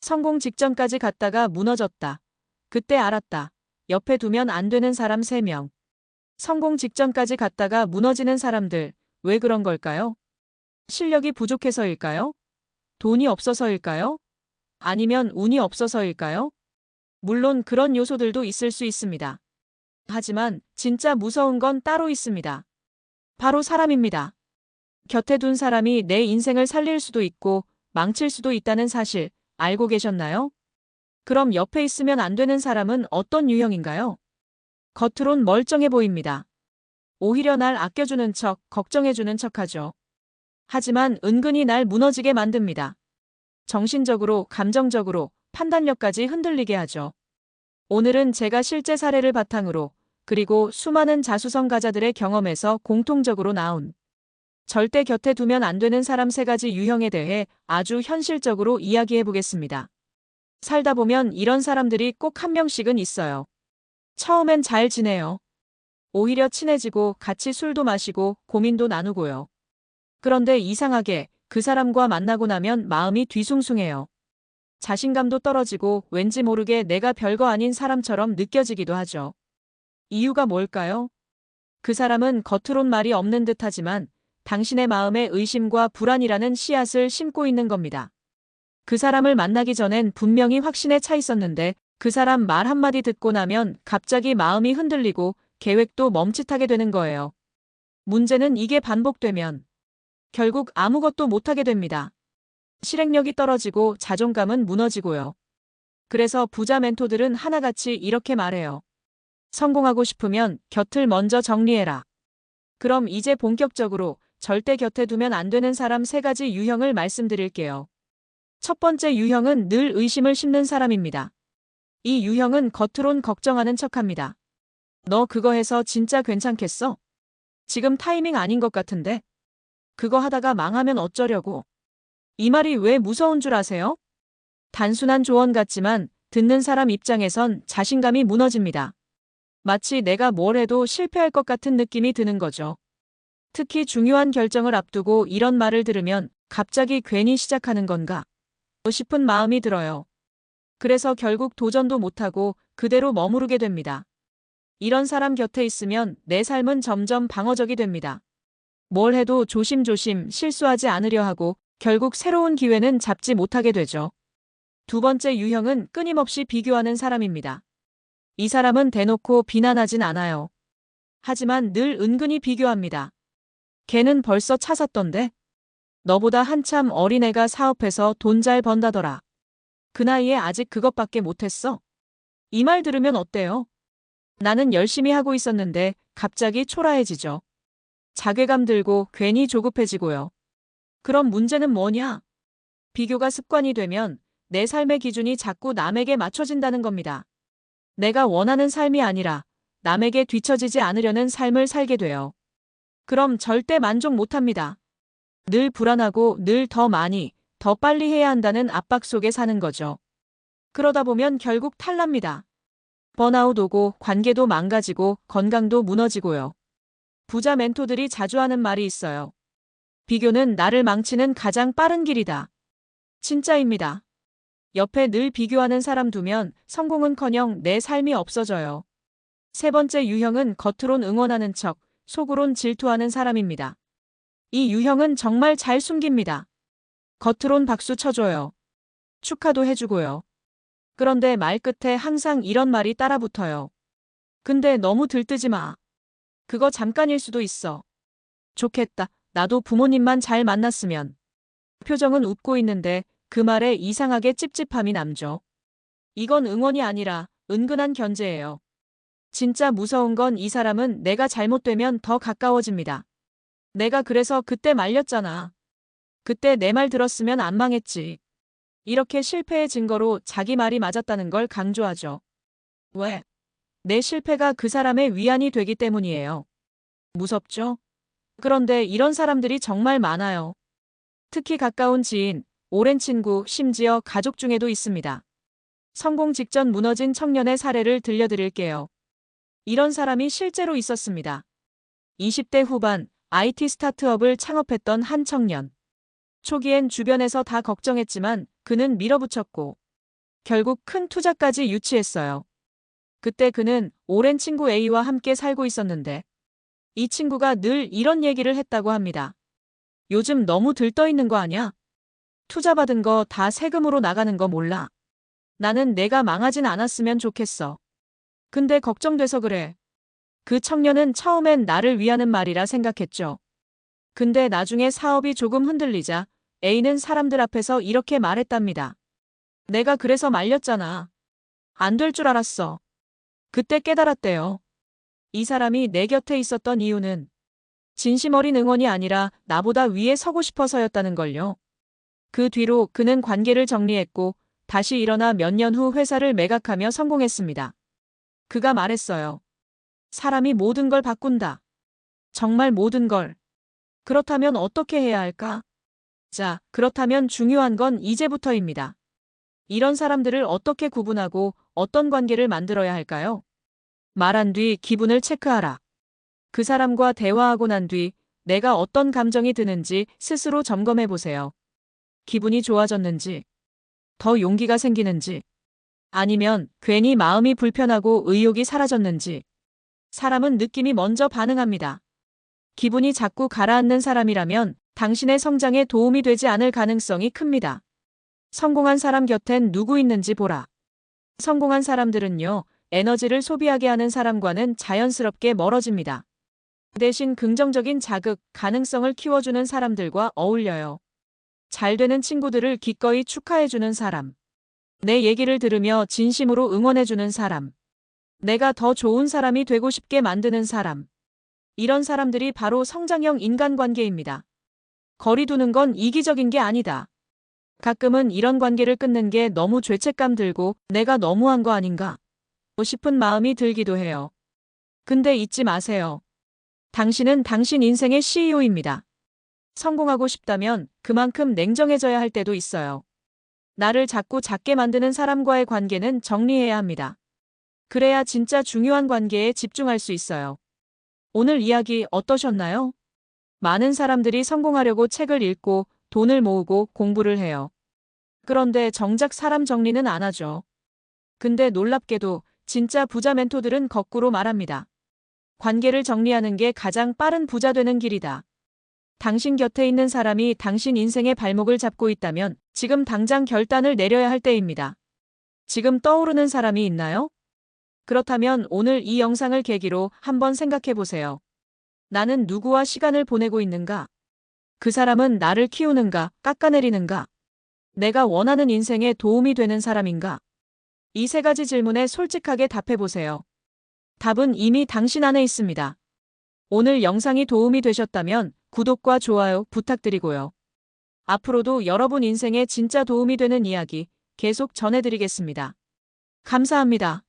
성공 직전까지 갔다가 무너졌다. 그때 알았다. 옆에 두면 안 되는 사람 3명. 성공 직전까지 갔다가 무너지는 사람들, 왜 그런 걸까요? 실력이 부족해서일까요? 돈이 없어서일까요? 아니면 운이 없어서일까요? 물론 그런 요소들도 있을 수 있습니다. 하지만 진짜 무서운 건 따로 있습니다. 바로 사람입니다. 곁에 둔 사람이 내 인생을 살릴 수도 있고 망칠 수도 있다는 사실 알고 계셨나요? 그럼 옆에 있으면 안 되는 사람은 어떤 유형인가요? 겉으론 멀쩡해 보입니다. 오히려 날 아껴주는 척, 걱정해주는 척하죠. 하지만 은근히 날 무너지게 만듭니다. 정신적으로, 감정적으로, 판단력까지 흔들리게 하죠. 오늘은 제가 실제 사례를 바탕으로 그리고 수많은 자수성가자들의 경험에서 공통적으로 나온 절대 곁에 두면 안 되는 사람 3가지 유형에 대해 아주 현실적으로 이야기해 보겠습니다. 살다 보면 이런 사람들이 꼭 한 명씩은 있어요. 처음엔 잘 지내요. 오히려 친해지고 같이 술도 마시고 고민도 나누고요. 그런데 이상하게 그 사람과 만나고 나면 마음이 뒤숭숭해요. 자신감도 떨어지고 왠지 모르게 내가 별거 아닌 사람처럼 느껴지기도 하죠. 이유가 뭘까요? 그 사람은 겉으론 말이 없는 듯하지만 당신의 마음에 의심과 불안이라는 씨앗을 심고 있는 겁니다. 그 사람을 만나기 전엔 분명히 확신에 차 있었는데 그 사람 말 한마디 듣고 나면 갑자기 마음이 흔들리고 계획도 멈칫하게 되는 거예요. 문제는 이게 반복되면 결국 아무것도 못하게 됩니다. 실행력이 떨어지고 자존감은 무너지고요. 그래서 부자 멘토들은 하나같이 이렇게 말해요. 성공하고 싶으면 곁을 먼저 정리해라. 그럼 이제 본격적으로 절대 곁에 두면 안 되는 사람 3가지 유형을 말씀드릴게요. 첫 번째 유형은 늘 의심을 심는 사람입니다. 이 유형은 겉으론 걱정하는 척합니다. 너 그거 해서 진짜 괜찮겠어? 지금 타이밍 아닌 것 같은데? 그거 하다가 망하면 어쩌려고? 이 말이 왜 무서운 줄 아세요? 단순한 조언 같지만 듣는 사람 입장에선 자신감이 무너집니다. 마치 내가 뭘 해도 실패할 것 같은 느낌이 드는 거죠. 특히 중요한 결정을 앞두고 이런 말을 들으면 갑자기 괜히 시작하는 건가 싶은 마음이 들어요. 그래서 결국 도전도 못하고 그대로 머무르게 됩니다. 이런 사람 곁에 있으면 내 삶은 점점 방어적이 됩니다. 뭘 해도 조심조심 실수하지 않으려 하고 결국 새로운 기회는 잡지 못하게 되죠. 두 번째 유형은 끊임없이 비교하는 사람입니다. 이 사람은 대놓고 비난하진 않아요. 하지만 늘 은근히 비교합니다. 걔는 벌써 차 샀던데? 너보다 한참 어린 애가 사업해서 돈 잘 번다더라. 그 나이에 아직 그것밖에 못했어? 이 말 들으면 어때요? 나는 열심히 하고 있었는데 갑자기 초라해지죠. 자괴감 들고 괜히 조급해지고요. 그럼 문제는 뭐냐? 비교가 습관이 되면 내 삶의 기준이 자꾸 남에게 맞춰진다는 겁니다. 내가 원하는 삶이 아니라 남에게 뒤처지지 않으려는 삶을 살게 돼요. 그럼 절대 만족 못합니다. 늘 불안하고 늘 더 많이, 더 빨리 해야 한다는 압박 속에 사는 거죠. 그러다 보면 결국 탈납니다. 번아웃 오고 관계도 망가지고 건강도 무너지고요. 부자 멘토들이 자주 하는 말이 있어요. 비교는 나를 망치는 가장 빠른 길이다. 진짜입니다. 옆에 늘 비교하는 사람 두면 성공은커녕 내 삶이 없어져요. 세 번째 유형은 겉으론 응원하는 척, 속으론 질투하는 사람입니다. 이 유형은 정말 잘 숨깁니다. 겉으론 박수 쳐줘요. 축하도 해주고요. 그런데 말끝에 항상 이런 말이 따라붙어요. 근데 너무 들뜨지 마. 그거 잠깐일 수도 있어. 좋겠다. 나도 부모님만 잘 만났으면. 표정은 웃고 있는데 그 말에 이상하게 찝찝함이 남죠. 이건 응원이 아니라 은근한 견제예요. 진짜 무서운 건 이 사람은 내가 잘못되면 더 가까워집니다. 내가 그래서 그때 말렸잖아. 그때 내 말 들었으면 안 망했지. 이렇게 실패의 증거로 자기 말이 맞았다는 걸 강조하죠. 왜? 내 실패가 그 사람의 위안이 되기 때문이에요. 무섭죠? 그런데 이런 사람들이 정말 많아요. 특히 가까운 지인, 오랜 친구, 심지어 가족 중에도 있습니다. 성공 직전 무너진 청년의 사례를 들려드릴게요. 이런 사람이 실제로 있었습니다. 20대 후반 IT 스타트업을 창업했던 한 청년. 초기엔 주변에서 다 걱정했지만 그는 밀어붙였고 결국 큰 투자까지 유치했어요. 그때 그는 오랜 친구 A와 함께 살고 있었는데 이 친구가 늘 이런 얘기를 했다고 합니다. 요즘 너무 들떠 있는 거 아냐? 투자 받은 거 다 세금으로 나가는 거 몰라? 나는 내가 망하진 않았으면 좋겠어. 근데 걱정돼서 그래. 그 청년은 처음엔 나를 위하는 말이라 생각했죠. 근데 나중에 사업이 조금 흔들리자 A는 사람들 앞에서 이렇게 말했답니다. 내가 그래서 말렸잖아. 안 될 줄 알았어. 그때 깨달았대요. 이 사람이 내 곁에 있었던 이유는 진심 어린 응원이 아니라 나보다 위에 서고 싶어서였다는 걸요. 그 뒤로 그는 관계를 정리했고 다시 일어나 몇 년 후 회사를 매각하며 성공했습니다. 그가 말했어요. 사람이 모든 걸 바꾼다. 정말 모든 걸. 그렇다면 어떻게 해야 할까? 자, 그렇다면 중요한 건 이제부터입니다. 이런 사람들을 어떻게 구분하고 어떤 관계를 만들어야 할까요? 말한 뒤 기분을 체크하라. 그 사람과 대화하고 난 뒤 내가 어떤 감정이 드는지 스스로 점검해 보세요. 기분이 좋아졌는지, 더 용기가 생기는지, 아니면 괜히 마음이 불편하고 의욕이 사라졌는지. 사람은 느낌이 먼저 반응합니다. 기분이 자꾸 가라앉는 사람이라면 당신의 성장에 도움이 되지 않을 가능성이 큽니다. 성공한 사람 곁엔 누구 있는지 보라. 성공한 사람들은요, 에너지를 소비하게 하는 사람과는 자연스럽게 멀어집니다. 대신 긍정적인 자극, 가능성을 키워주는 사람들과 어울려요. 잘 되는 친구들을 기꺼이 축하해주는 사람. 내 얘기를 들으며 진심으로 응원해주는 사람. 내가 더 좋은 사람이 되고 싶게 만드는 사람. 이런 사람들이 바로 성장형 인간관계입니다. 거리 두는 건 이기적인 게 아니다. 가끔은 이런 관계를 끊는 게 너무 죄책감 들고 내가 너무한 거 아닌가 싶은 마음이 들기도 해요. 근데 잊지 마세요. 당신은 당신 인생의 CEO입니다. 성공하고 싶다면 그만큼 냉정해져야 할 때도 있어요. 나를 자꾸 작게 만드는 사람과의 관계는 정리해야 합니다. 그래야 진짜 중요한 관계에 집중할 수 있어요. 오늘 이야기 어떠셨나요? 많은 사람들이 성공하려고 책을 읽고 돈을 모으고 공부를 해요. 그런데 정작 사람 정리는 안 하죠. 근데 놀랍게도 진짜 부자 멘토들은 거꾸로 말합니다. 관계를 정리하는 게 가장 빠른 부자 되는 길이다. 당신 곁에 있는 사람이 당신 인생의 발목을 잡고 있다면 지금 당장 결단을 내려야 할 때입니다. 지금 떠오르는 사람이 있나요? 그렇다면 오늘 이 영상을 계기로 한번 생각해 보세요. 나는 누구와 시간을 보내고 있는가? 그 사람은 나를 키우는가, 깎아내리는가? 내가 원하는 인생에 도움이 되는 사람인가? 이 세 가지 질문에 솔직하게 답해 보세요. 답은 이미 당신 안에 있습니다. 오늘 영상이 도움이 되셨다면 구독과 좋아요 부탁드리고요. 앞으로도 여러분 인생에 진짜 도움이 되는 이야기 계속 전해드리겠습니다. 감사합니다.